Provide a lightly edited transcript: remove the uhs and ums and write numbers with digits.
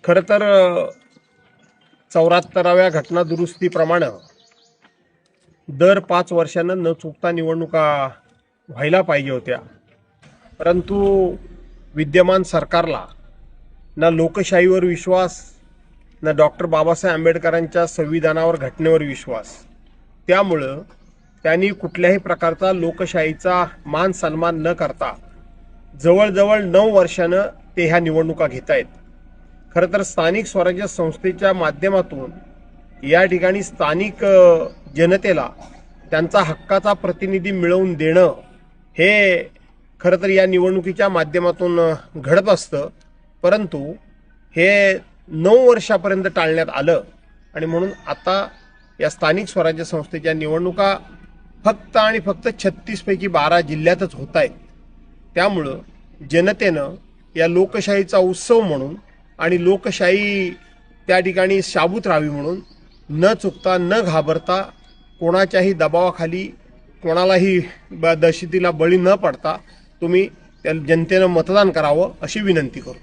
खरं तर 74व्या घटना दुरुस्तीप्रमाणे दर 5 वर्षांनं न चुकता निवडणुका व्हायला पाहिजे होत्या, परंतु विद्यमान सरकारला ना लोकशाहीवर विश्वास, ना डॉक्टर बाबासाहेब आंबेडकरांच्या संविधानावर, घटनेवर विश्वास. त्यामुळं त्यांनी कुठल्याही प्रकारचा लोकशाहीचा मान सन्मान न करता जवळजवळ 9 वर्षानं ते ह्या निवडणुका घेत आहेत. खरं तर स्थानिक स्वराज्य संस्थेच्या माध्यमातून या ठिकाणी स्थानिक जनतेला त्यांचा हक्काचा प्रतिनिधी मिळवून देणं हे खरं तर या निवडणुकीच्या माध्यमातून घडत असतं, परंतु हे 9 वर्षापर्यंत टाळण्यात आलं आणि म्हणून आता या स्थानिक स्वराज्य संस्थेच्या निवडणुका फक्त आणि फक्त 36 पैकी 12 जिल्ह्यातच होत आहेत. त्यामुळं जनतेनं या लोकशाहीचा उत्सव म्हणून आणि लोकशाही त्या ठिकाणी शाबूत राहावी म्हणून न चुकता, न घाबरता, कोणाच्याही दबावाखाली, कोणालाही दहशतीला बळी न पडता तुम्ही त्या जनतेनं मतदान करावं अशी विनंती करतो.